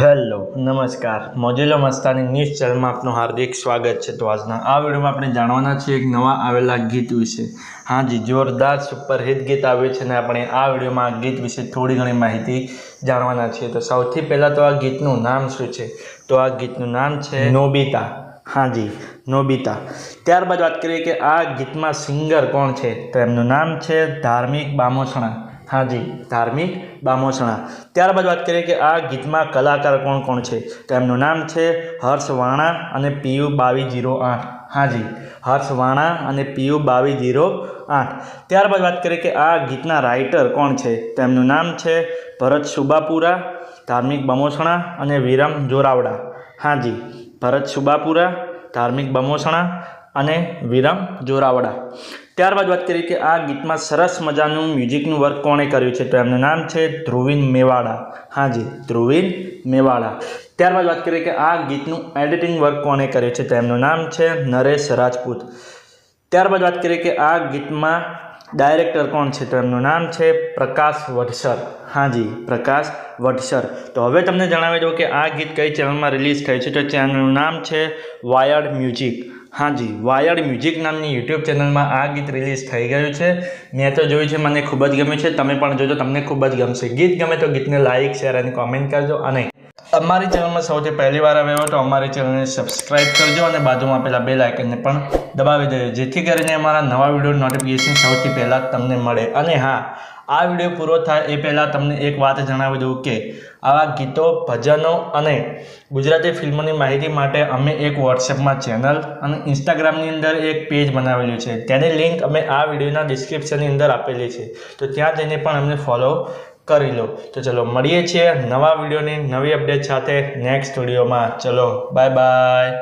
Hello નમસ્કાર મોજીલો Mastani news ચેનલમાં આપનું હાર્દિક સ્વાગત છે। તો આજના આ વિડીયોમાં આપણે જાણવાના છીએ એક નવા આવેલા ગીત વિશે। હા જી, જોરદાર સુપરહિટ ગીત આવ્યું છે અને આપણે આ વિડીયોમાં આ ગીત વિશે થોડી ઘણી માહિતી જાણવાના છીએ। તો સૌથી પહેલાં તો આ ગીતનું નામ શું છે? તો આ ગીતનું નામ છે નોબિતા। हाँ जी, नोबिता। ત્યારબાદ વાત કરીએ કે આ ગીતમાં સિંગર કોણ છે? તો એમનું નામ છે ધાर्मिक बामोसणा। हाँ जी, ધાર્મિક બામોસણા। ત્યારબાદ વાત કરીએ કે આ ગીતમાં કલાકાર કોણ કોણ છે? તો એમનું નામ છે હર્ષ વાણા અને PU 2208। हाँ जी, હર્ષ વાણા અને PU 2208। ત્યારબાદ વાત કરીએ કે આ ગીતના રાઇટર કોણ છે? તો એમનું નામ છે ભરત સુબાપુરા, ધાર્મિક બામોસણા અને વિરમ જોરાવડા। हाँ जी, ભરત સુબાપુરા, ધાર્મિક બામોસણા અને વિરમ જોરાવડા। ત્યારબાદ વાત કરીએ કે આ ગીતમાં સરસ મજાનું મ્યુઝિકનું વર્ક કોણે કર્યું છે? તો એમનું નામ છે ધ્રુવીન મેવાડા। हाँ जी, ધ્રુવીન મેવાડા। ત્યારબાદ વાત કરીએ કે આ ગીતનું એડિટિંગ વર્ક કોણે કર્યું છે? તો એમનું નામ છે નરેશ રાજપૂત। ત્યારબાદ વાત કરીએ કે આ ગીતમાં ડાયરેક્ટર કોણ છે? તો એમનું નામ છે પ્રકાશ વડસર। हाँ जी, પ્રકાશ વડસર। તો હવે તમને જણાવી દઉં કે આ ગીત કઈ ચેનલમાં રિલીઝ થયું છે? તો ચેનલનું નામ છે વાયર્ડ મ્યુઝિક। हाँ जी, વાયર્ડ મ્યુઝિક નામની યુટ્યુબ ચેનલમાં આ ગીત રિલીઝ થઈ ગયું છે। મેં તો જોયું છે, મને ખૂબ જ ગમ્યું છે। તમે પણ જોજો, તમને ખૂબ જ ગમશે। ગીત ગમે તો ગીતને લાઇક, શેર અને કોમેન્ટ કરજો અને અમારી ચેનલમાં સૌથી પહેલી વાર આવ્યો તો અમારી ચેનલને સબસ્ક્રાઇબ કરજો અને બાજુમાં આપેલા બેલ આઇકનને પણ દબાવી દેજો, જેથી કરીને અમારા નવા વિડીયો નોટિફિકેશન સૌથી પહેલાં તમને મળે। અને હા, આ વિડીયો પૂરો થાય એ પહેલાં તમને એક વાત જણાવી દઉં કે આવા ગીતો, ભજનો અને ગુજરાતી ફિલ્મોની માહિતી માટે અમે એક વોટ્સએપમાં ચેનલ અને ઇન્સ્ટાગ્રામની અંદર એક પેજ બનાવેલું છે। તેની લિંક અમે આ વિડીયોના ડિસ્ક્રિપ્શનની અંદર આપેલી છે, તો ત્યાં જઈને પણ અમને ફોલો કરી લો। તો ચલો મળીએ છીએ નવા વિડીયોની નવી અપડેટ સાથે નેક્સ્ટ વિડીયોમાં। ચલો બાય બાય।